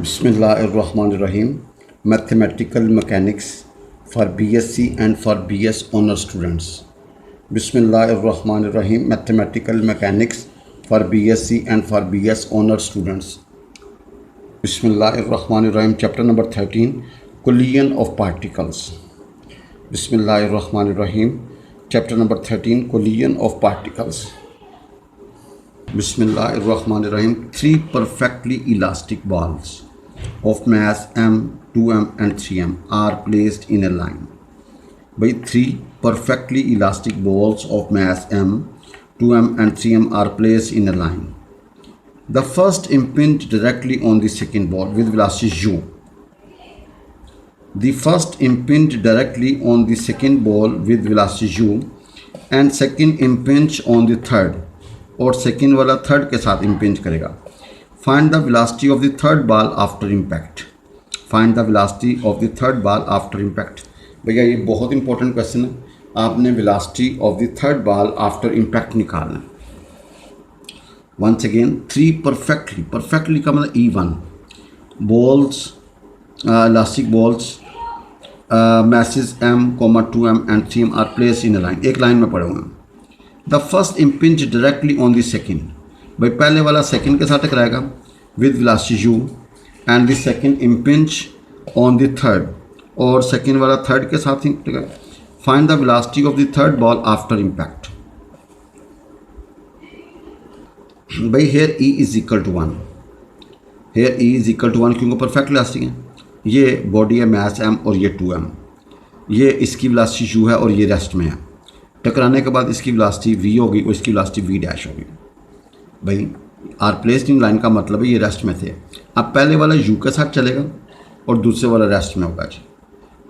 Bismillahirrahmanirrahim. Mathematical Mechanics for BSc and for BS Honor students. Bismillahirrahmanirrahim. Mathematical Mechanics for BSc and for BS Honor students. Bismillahirrahmanirrahim. Chapter number 13, Collision of Particles. Bismillahirrahmanirrahim. Chapter number 13, Collision of Particles. Bismillahirrahmanirrahim. Three perfectly elastic balls of mass m, 2m and 3m are placed in a line. By three perfectly elastic balls of mass m, 2m and 3m are placed in a line. The first impinge directly on the second ball with velocity u. The first impinge directly on the second ball with velocity u and second impinge on the third, और second वाला third के साथ impinge करेगा. Find the velocity of the third ball after impact. Find the velocity of the third ball after impact. भैया ये बहुत important question है. आपने velocity of the third ball after impact निकालना है. वंस अगेन थ्री परफेक्टली का मतलब E1 balls, elastic balls, masses m, 2m and 3m are place in a line. एक लाइन में पड़े हुए हैं. The first impinge directly on the second. भाई पहले वाला सेकेंड के साथ टकराएगा with velocity u and the second impinge on the third, और सेकेंड वाला थर्ड के साथ ही टकराएगा. Find the velocity of the third ball after impact. भाई here E is equal to 1. Here E is equal to 1 क्योंकि perfect elastic है. ये बॉडी है मास m और ये 2m. ये इसकी वेलोसिटी u है और ये रेस्ट में है. टकराने के बाद इसकी वेलोसिटी v होगी और इसकी वेलोसिटी v डैश होगी. भाई आर प्लेस्ड इन लाइन का मतलब है ये रेस्ट में थे. अब पहले वाला u के साथ चलेगा और दूसरे वाला रेस्ट में होगा जी.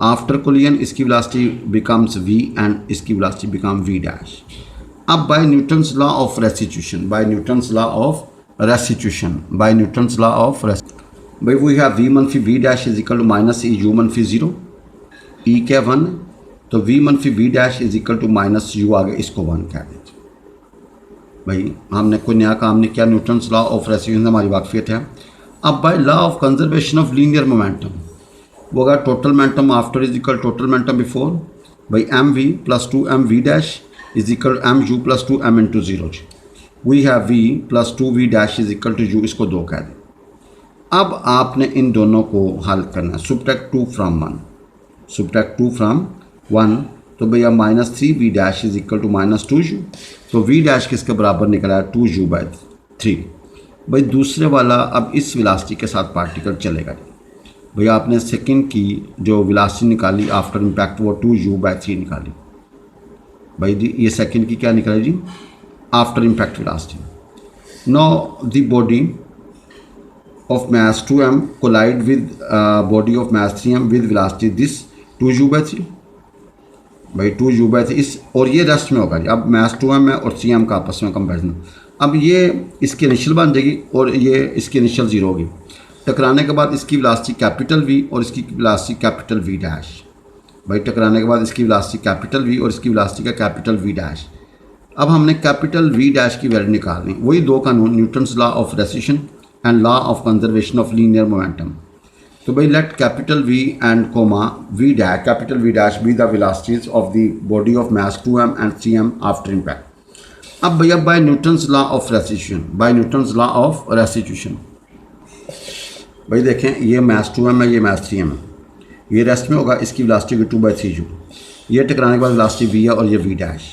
आफ्टर कोलिजन इसकी वेलोसिटी बिकम्स v एंड इसकी वेलोसिटी बिकम v डैश. अब by Newton's law of restitution, भाई वी हैव v मनफी v dash is equal to minus e u मनफी 0. e क्या 1, तो v मनफी v dash is equal to minus u आ गया, इसको 1 कह देते. भाई हमने कोई नया काम नहीं किया. न्यूटन्स लॉ ऑफ रेस्टिट्यूशन हमारी वाकफियत है. अब by law of conservation of linear momentum वो अगर total momentum after is equal total momentum before. भाई mv plus 2mv dash is equal mu plus 2m into 0. We have v plus 2v dash is equal to u, इसको 2 कह दें. अब आपने इन दोनों को हल करना है. subtract 2 from 1, तो भैया minus 3v dash is equal to minus 2u. तो v डैश किसके बराबर निकला है 2u बाई 3. भाई दूसरे वाला अब इस वेलोसिटी के साथ पार्टिकल चलेगा. भैया आपने सेकंड की जो वेलोसिटी निकाली आफ्टर इम्पैक्ट वो 2u बाई 3 निकाली. भाई ये सेकंड की क्या निकाली जी, after impact velocity. Now the body of mass 2m collide with body of mass 3m with velocity this 2u by 3. भाई 2u by 3 इस और ये रेस्ट में होगा जी. अब mass 2m है और 3m का आपस में कंपेरिजन. अब ये इसकी इनिशियल बन जाएगी और ये इसकी इनिशियल 0 होगी. टकराने के बाद इसकी वेलोसिटी कैपिटल v और इसकी वेलोसिटी कैपिटल v डैश. भाई टकराने के बाद इसकी वेलोसिटी कैपिटल v और इसकी वेलोसिटी का कैपिटल v डैश. अब हमने कैपिटल v डैश की वैल्यू निकालनी. वही दो कानून, Newton's law of restitution and law of conservation of linear momentum. तो भाई let capital V and comma V dash, capital V dash be the velocities of the body of mass 2m and 3m after impact. अब भैया by Newton's law of restitution, भाई देखें ये mass 2m है, ये mass 3m है. ये rest में होगा, इसकी वेलोसिटी 2 by 3u. ये टकराने के बाद वेलोसिटी v है और ये v dash.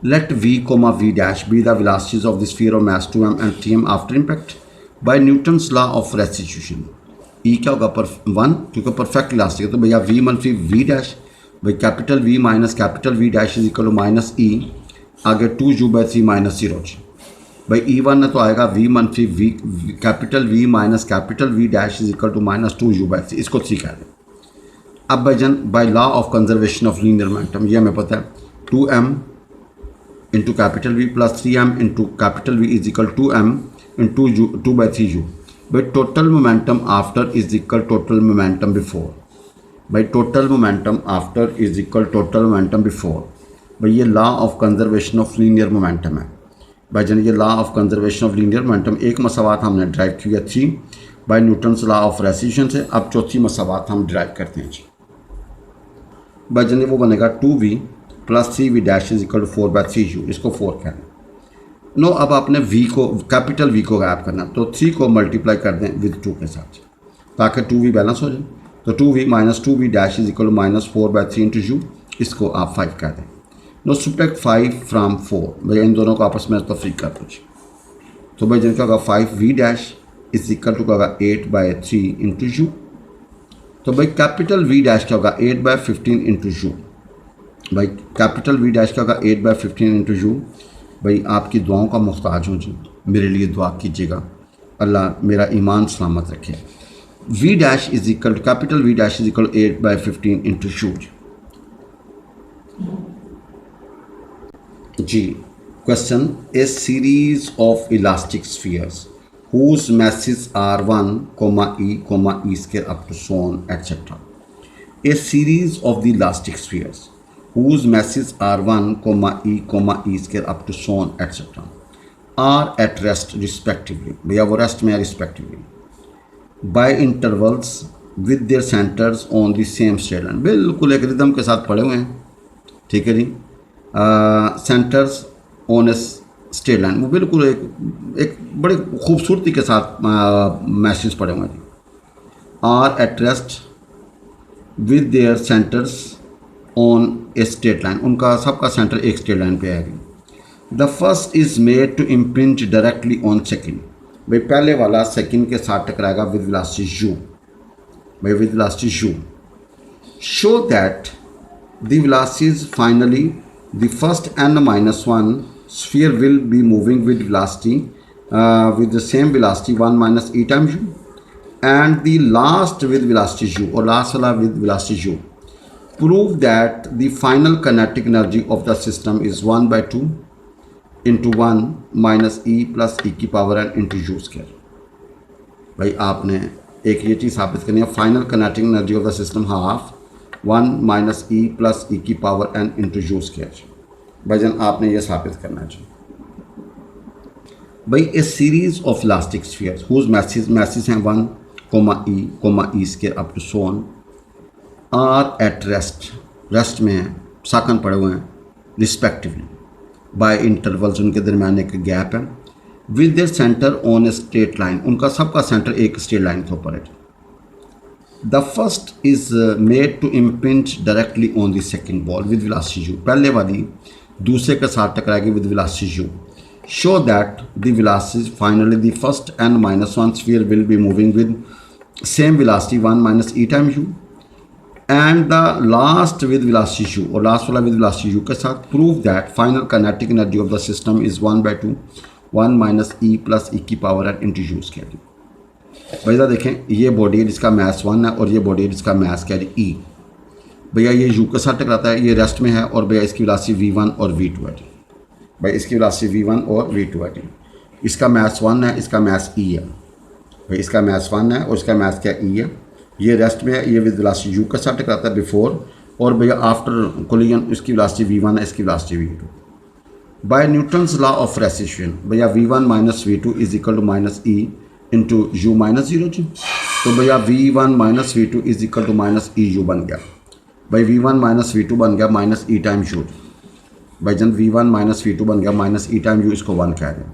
Let v comma v dash be the velocities of the sphere of mass 2m and 3m after impact by Newton's law of restitution. E क्या होगा 1 क्योंकि परफेक्ट इलास्टिक है. तो भैया v मनफी v डैश, भाई capital v minus capital v dash is equal to minus e, आगे 2u by 3 minus 0. भाई E1 है तो आएगा v मनफी v capital v minus capital v dash is equal to minus 2u by 3, इसको 3 कह दें. अब भाईजान by law of conservation of linear momentum ये हमें पता है 2m into capital v plus 3m into capital v is equal 2m into 2 by 3u. भाई total momentum after is equal total momentum before. भाई total momentum after is equal total momentum before. भाई ये law of conservation of linear momentum है. भाईजान ये law of conservation of linear momentum एक मसावात हमने ड्राइव किया 3 by Newton's law of resistance से। अब चौथी मसावात हम डिराइव करते हैं जी। भाई जन वो बनेगा 2v plus 3v dash is equal to 4/3u, इसको 4 कहना। नो अब आपने v को कैपिटल v को गायब करना, तो 3 को मल्टीप्लाई कर दें विद 2 के साथ ताकि 2v बैलेंस हो जाए। तो 2v minus 2v dash is equal to minus 4/3 into u, इसको आप 5 कर दें। नो सब्ट्रैक्ट 5 फ्राम 4, भाई इन दोनों को आपस में तफरीक कर दो। तो भाई जिनका होगा 5v dash is equal to होगा 8/3 इंटू यू। तो भाई कैपिटल v डैश क्या होगा 8/15 इंटू यू। भाई कैपिटल v डैश क्या होगा 8/15 इंटू यू। भाई आपकी दुआओं का मुख्ताज हूँ जी, मेरे लिए दुआ कीजिएगा, अल्लाह मेरा ईमान सलामत रखे। v dash is equal to capital v dash is equal 8/15 into u जी। Question, a series of elastic spheres whose masses are 1, e square up to so on etc. A series of the elastic spheres whose masses are 1, e square up to so on etc. are at rest respectively, भैया वो rest में है respectively, by intervals with their centers on the same straight line। बिल्कुल एक rhythm के साथ पढ़े हुए हैं, ठीक है जी। Centres on a straight line, वो बिल्कुल एक बड़ी खूबसूरती के साथ मैसेज पड़े हुए हैं। Are at rest with their centres on a straight line, उनका सबका सेंटर एक स्ट्रेट लाइन पे है। The first is made to impinge directly on second, भाई पहले वाला सेकंड के साथ टकराएगा विद वेलोसिटी u, भाई with velocity u। Show that the velocities finally the first n-1 sphere will be moving with velocity with the same velocity 1 minus e times u, and the last with velocity u, or last wala with velocity u. Prove that the final kinetic energy of the system is 1/2 into 1 minus e plus e की power n into u square। भाई आपने एक ये चीज़ साबित करनी है, final kinetic energy of the system half 1 minus e plus e की power n into u square। भाईजान आपने ये साबित करना है। भाई a series of elastic spheres whose masses हैं 1, e square up to so on are at rest में हैं, साकन पड़े हुए हैं रिस्पेक्टिवली, बाय इंटरवल्स उनके दरमियान एक गैप है, with their centre on a straight line, उनका सबका सेंटर एक स्ट्रेट लाइन के ऊपर है। The first is made to impinge directly on the second ball with velocity u, पहले वाली दूसरे के साथ टकराएगी with velocity u। Show that the velocity finally the first n-1 sphere will be moving with same velocity 1 minus e time u, and the last with velocity u, और last वाला with velocity u के साथ। Prove that final kinetic energy of the system is 1/2 1 minus e plus e की power n into u square. भैया देखें, ये body है जिसका मास 1 है और ये बॉडी है जिसका मास क्या है ई। भैया ये u के साथ टकराता है, ये रेस्ट में है, और भैया इसकी वेलोसिटी v1 और v2 है। भाई इसकी वेलोसिटी v1 और v2 है। इसका मास 1 है, इसका मास e है। भाई इसका मास 1 है और इसका मास क्या e है। ये रेस्ट में है, ये विद वेलोसिटी u के साथ टकराता है बिफोर, और भैया आफ्टर कोलिजन इसकी वेलोसिटी v1 है, इसकी velocity v2। By Newton's law of resistance भैया v1 minus v2 is equal to minus e into u minus 0 जी। तो भैया v1 minus v2 is equal to minus e u बन गया। भाई v1 माइनस v2 बन गया माइनस ई टाइम यू। भाई जन v1 माइनस v2 बन गया माइनस ई टाइम यू, इसको 1 कह दें।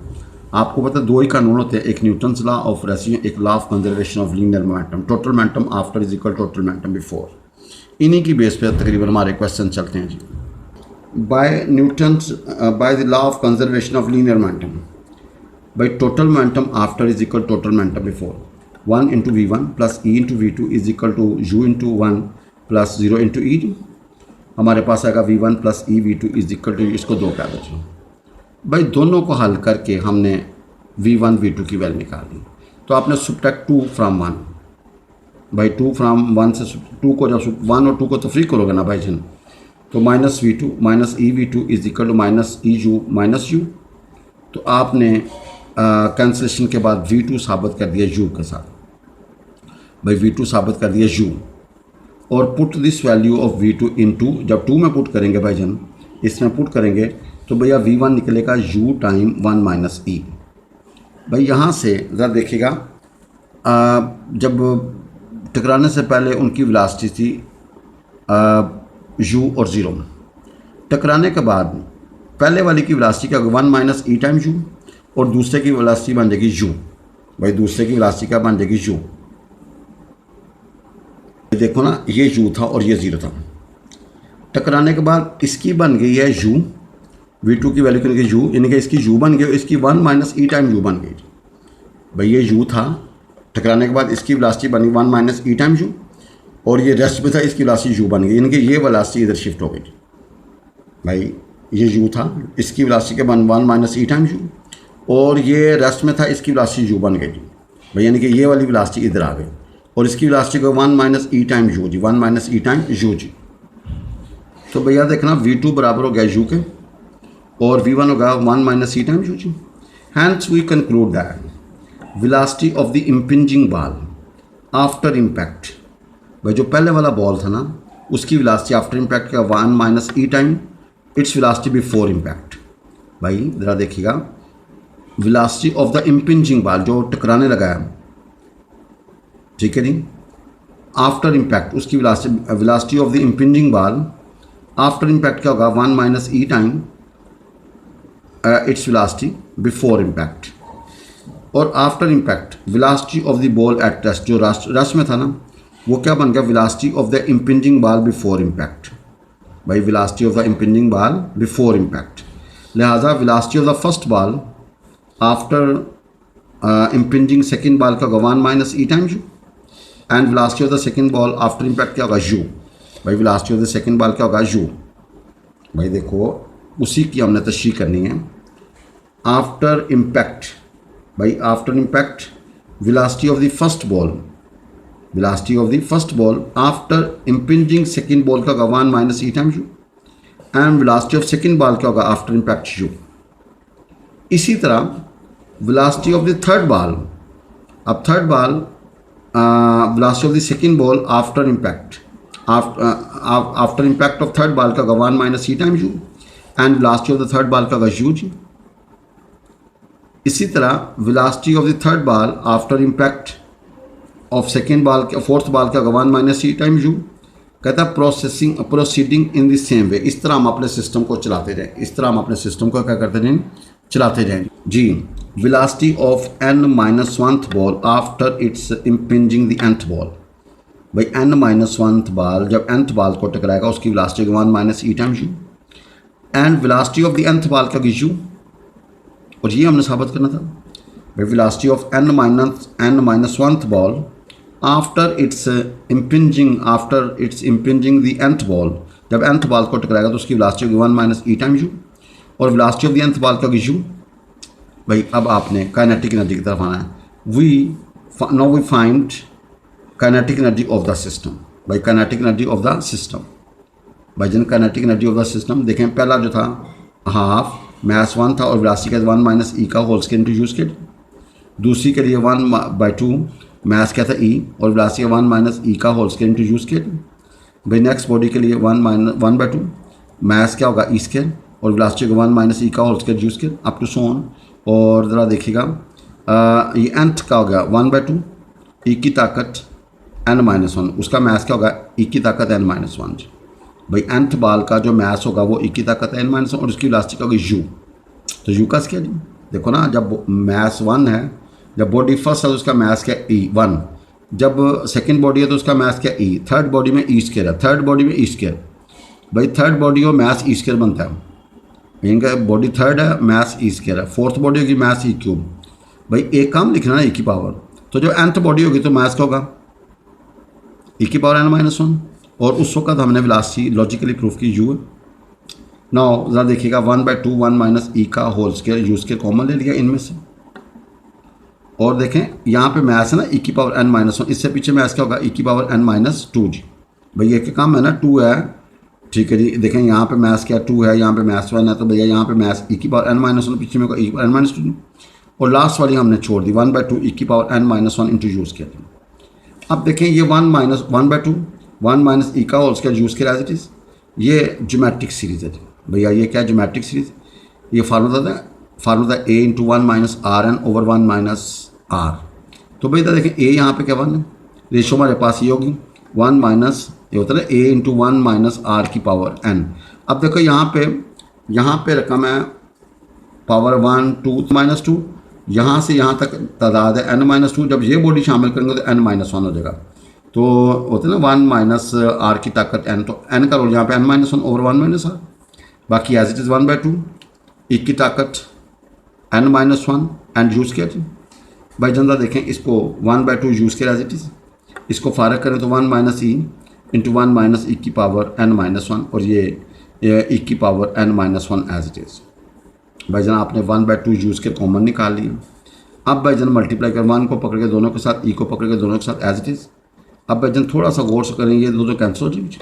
आपको पता दो ही कानून होते हैं, एक न्यूटन्स लॉ ऑफ रेसिस्टेंस, एक law of conservation of linear momentum. Total momentum after is equal total momentum before. इन्हीं की बेस पे तकरीबन हमारे क्वेश्चन चलते हैं जी। By Newton's by the law of conservation of linear momentum, by total momentum after is equal to total momentum before 1 into v1 plus e into v2 is equal to u into 1 plus 0 into e। हमारे पास आएगा v1 plus e v2 is equal to, इसको 2 कह दो। भाई दोनों को हल करके हमने v1 v2 की वैल्यू निकाली, तो आपने subtract 2 from 1। भाई 2 from 1 से 2 को जब 1 और 2 को तफरीक करोगे ना भाई जन, तो minus v2 minus e v2 is equal to minus e u minus u. तो आपने कैंसलेशन के बाद v2 साबित कर दिया u के साथ। भाई v2 साबित कर दिया u, और put this value of v2 into, जब 2 में पुट करेंगे भाईजान, इसमें पुट करेंगे तो भैया v1 निकलेगा u टाइम 1 माइनस ई। भाई यहाँ से ज़रा देखिएगा, जब टकराने से पहले उनकी वेलोसिटी थी u और 0। टकराने के बाद पहले वाली की वेलोसिटी क्या होगी 1 माइनस ई टाइम u और दूसरे की वेलोसिटी बन जाएगी u। भाई दूसरे की वेलोसिटी क्या बन जाएगी u। देखो ना, ये u था और ये 0 था। टकराने के बाद इसकी बन गई है u, v2 की वैल्यू कितनी गई u, यानी कि इसकी u बन गई और इसकी 1 माइनस ई टाइम u बन गई। भाई ये u था, टकराने के बाद इसकी वेलोसिटी बनी 1 माइनस ई टाइम u और ये रेस्ट में था, इसकी वेलोसिटी u बन गई, यानी कि ये वेलोसिटी इधर शिफ्ट हो गई। भाई ये u था, इसकी वेलोसिटी के बन 1 माइनस ई टाइम u और ये रेस्ट में था, इसकी वेलोसिटी u बन गई। भाई यानी कि ये वाली वेलोसिटी इधर आ गई और इसकी वेलोसिटी को 1 माइनस ई टाइम u जी, 1 माइनस ई टाइम u जी। तो भैया देखना v2 बराबर हो गया u के और v1 होगा 1 माइनस ई टाइम u जी। Hence we conclude that velocity of the impinging ball after impact, भाई जो पहले वाला बॉल था ना उसकी वेलोसिटी आफ्टर इम्पैक्ट का 1 minus e time its velocity before impact. भाई ज़रा देखिएगा, velocity of the impinging ball जो टकराने लगा है, ठीक है जी, आफ्टर इम्पैक्ट उसकी velocity of the impinging ball after impact क्या होगा 1 minus e time its velocity before impact. और after impact velocity of the ball at rest, जो रेस्ट में था ना वो क्या बन गया velocity of the impinging ball before impact. भाई velocity of the impinging ball before impact, लिहाजा velocity of the first ball after impinging second ball का होगा 1 minus e time u and velocity of the second ball after impact क्या होगा u। भाई velocity of the second ball क्या होगा u। भाई देखो उसी की हमने तशरीह करनी है। आफ्टर इम्पैक्ट, भाई after impact velocity of the first ball, velocity of the first ball after impinging second ball का होगा 1 minus e time u and velocity of second ball क्या होगा आफ्टर इम्पैक्ट u। इसी तरह velocity of the third ball, अब third ball velocity of the second ball after impact, after impact of third ball का होगा 1 minus e time u and velocity of the third ball का होगा u जी। इसी तरह velocity of the third ball after impact of second ball का fourth ball का होगा 1 minus e time u। कहता है proceeding in the same way, इस तरह हम अपने सिस्टम को चलाते जाएं, इस तरह हम अपने सिस्टम को क्या करते जाएं, चलाते जाएं जी। Velocity of n minus 1th ball after its impinging the nth ball, भाई n माइनस 1th बॉल जब nth बॉल को टकराएगा उसकी velocity 1 minus e time u and velocity of the nth ball का u, और ये हमने साबित करना था। भाई velocity of n minus 1th ball after its impinging the nth ball, जब nth बॉल को टकराएगा तो उसकी velocity 1 minus e time u और velocity of the nth ball का u। भाई अब आपने काइनेटिक एनर्जी की तरफ आना है। Now we find kinetic energy of the system. भाई kinetic energy of the system, भाई जन kinetic energy of the system देखें, पहला जो था हाफ मैस 1 था और वेलोसिटी का 1 माइनस ई का whole square into u square. दूसरी के लिए 1/2 मैस क्या था ई और वेलोसिटी 1 माइनस ई का whole square into u square. भाई नेक्स्ट बॉडी के लिए 1/2 मैस क्या होगा ई स्क्वायर और वेलोसिटी का 1 माइनस ई का whole square u square up to so on. और ज़रा देखिएगा ये nth का हो गया 1/2 ई की ताकत n-1, उसका मैस क्या होगा ई की ताकत n-1। भाई nth बॉल का जो मैस होगा वो ई की ताकत n-1 और उसकी वेलोसिटी क्या होगी u। तो u का स्केल देखो ना, जब मैस 1 है, जब बॉडी फर्स्ट है तो उसका मैस क्या ई 1, जब सेकंड बॉडी है तो उसका मैस क्या ई, थर्ड बॉडी में ई स्क्वायर है, थर्ड बॉडी में ई स्क्वायर। भाई थर्ड बॉडी हो मैस ई स्क्वायर बनता है, इनका बॉडी थर्ड है मैस ई स्क्वायर है, फोर्थ बॉडी होगी मैस ई क्यूब। भाई एक काम लिखना है ई की पावर, तो जो nth बॉडी होगी तो मैस क्या होगा ई की पावर n-1 और उस वक्त हमने वेलोसिटी लॉजिकली प्रूफ की u है। नाउ ज़रा देखिएगा 1/2 1 माइनस ई का whole square u square common ले लिया इनमें से, और देखें यहाँ पे मैस है ना ई की पावर n-1, इससे पीछे मैस क्या होगा ई की पावर n-2 जी। भैया एक काम है ना 2 है, ठीक है जी। देखें यहाँ पे मैस क्या 2 है, यहाँ पे मैस 1 है, तो भैया यहाँ पे मैस ई की पावर n-1 पीछे में होगा ई की पावर n-2 और लास्ट वाली हमने छोड़ दी 1/2 ई की power n-1 into u square. अब देखें ये 1/2 1 माइनस ई का whole square u square as it is, ये ज्योमेट्रिक सीरीज़ है भैया। ये क्या ज्योमेट्रिक सीरीज़, ये फार्मूला था a into 1 minus r n over 1 minus r. तो भाई इधर देखें ए यहाँ पे क्या 1 है, रेशो हमारे पास ये होगी 1 माइनस ये होता है ए इंटू 1 माइनस आर की पावर एन। अब देखो यहाँ पे रकम है पावर 1 2 माइनस 2, यहाँ से यहाँ तक तादाद है n माइनस 2। जब ये बॉडी शामिल करेंगे तो n माइनस 1 हो जाएगा। तो होते हैं ना 1 माइनस आर की ताकत n, तो n का रोल यहाँ पे n minus 1 over 1 minus r, बाकी एज इट इज़ 1/2 e की ताकत n माइनस 1 एंड यूज़ किया जी। भाई जनता देखें इसको 1/2 यूज़ किया एज इट इज़, इसको फारग करें तो 1 minus e into 1 minus e की पावर n माइनस 1 और ये ई की power n minus 1 as it is. भाई जान आपने 1/2 यूज़ के कॉमन निकाल लिया। अब भाई जान मल्टीप्लाई कर 1 को पकड़ के दोनों के साथ, ई को पकड़ के दोनों के साथ एज इट इज़। अब भाई जान थोड़ा सा गौर से करेंगे, ये दो कैंसिल हो जाएंगे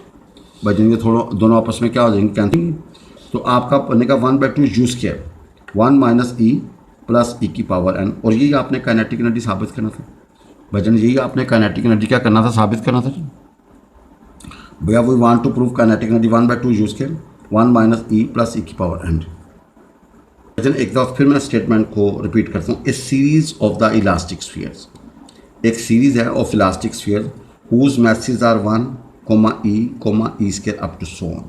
भाई जान, ये थोड़ा दोनों आपस में क्या हो जाएंगे, कैंसिल। तो आपका पढ़ने का 1/2 यूज़ किया 1 माइनस ई प्लस ई की पावर n, और यही आपने काइनेटिक एनर्जी साबित करना था भाई जान, यही आपने काइनेटिक एनर्जी क्या करना था, साबित करना था भैया। We want to prove kinetic energy 1/2 use किया 1 माइनस ई प्लस ई की पावर n। एक दफ़ा फिर मैं स्टेटमेंट को रिपीट करता हूँ। A series of the elastic spheres, एक सीरीज है of elastic sphere whose masses are 1 e square up to so on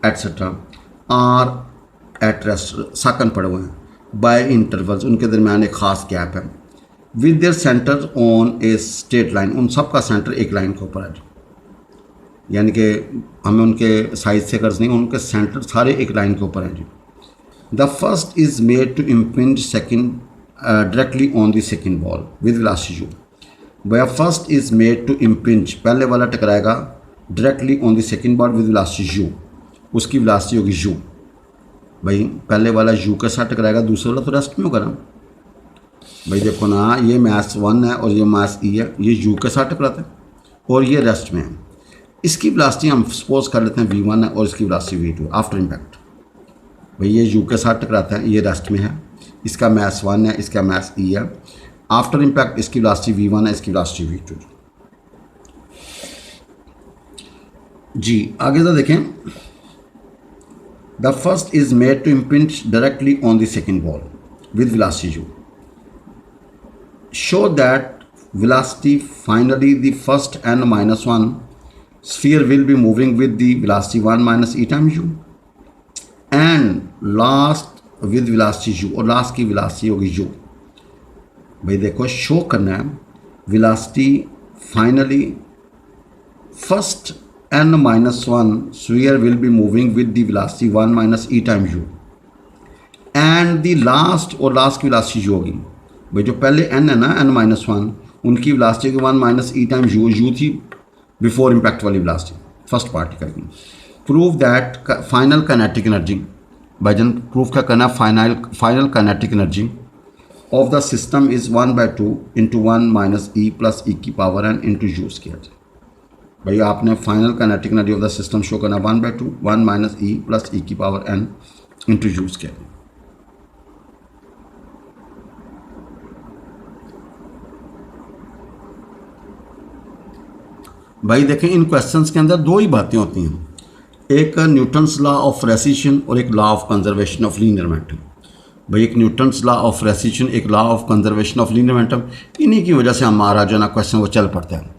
etcetera are at rest साकन पड़े हुए हैं बाय इंटरवल्स, उनके दरमियान एक ख़ास गैप है with their centre on a straight line, उन सब का सेंटर एक लाइन के ऊपर है, यानी कि हमें उनके साइज से गर्ज नहीं, उनके सेंटर सारे एक लाइन के ऊपर हैं जी। The first is made to impinge directly on the second ball with velocity u. Where first is made to impinge, पहले वाला टकराएगा directly on the second ball with velocity u, उसकी velocity होगी u। भाई पहले वाला u के साथ टकराएगा, दूसरा वाला तो रेस्ट में होगा ना। भाई देखो ना, ये मास 1 है और ये मास e है, ये u के साथ टकराता है और ये रेस्ट में है। इसकी velocity हम सपोज कर लेते हैं v1 है और इसकी velocity v2 आफ्टर इम्पैक्ट। भाई ये यू के साथ टकराता है, ये रेस्ट में है, इसका मास 1 है, इसका मास ई है। आफ्टर इम्पैक्ट इसकी वेलोसिटी v1 है, इसकी वेलोसिटी v2 जी। आगे तो देखें, the first is made to impinge directly on the second ball with velocity u, show that velocity finally the first n minus 1 sphere will be moving with the velocity 1 minus e times u and last with velocity u, और last की velocity होगी u। भाई देखो show करना है velocity finally first n minus 1 sphere will be moving with the velocity 1 minus e time u and the last, और last की velocity u होगी। भाई जो पहले n है ना n माइनस 1, उनकी वेलोसिटी होगी 1 माइनस ई टाइम u थी बिफोर इम्पैक्ट वाली वेलोसिटी फर्स्ट पार्टिकल की। Prove that final kinetic energy, भाईजान प्रूफ क्या करना, final kinetic energy of the system is 1/2 into 1 minus e plus e की पावर n इंटू यूज़ किया जाए। भाई आपने final kinetic energy of the system show करना 1/2 1 माइनस ई प्लस ई की पावर n इंटू यूज़ किया जाए। भाई देखें इन क्वेश्चंस के अंदर दो ही बातें होती हैं, एक न्यूटन्स लॉ ऑफ रेसिशन और एक law of conservation of linear momentum. भाई एक न्यूटन्स लॉ ऑफ रेसिशन, एक law of conservation of linear momentum, इन्हीं की वजह से हमारा जो ना क्वेश्चन वो चल पड़ता है।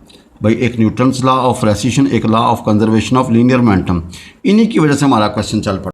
भाई एक न्यूटन्स लॉ ऑफ रेसिशन, एक law of conservation of linear momentum, इन्हीं की वजह से हमारा क्वेश्चन चल पड़ता है।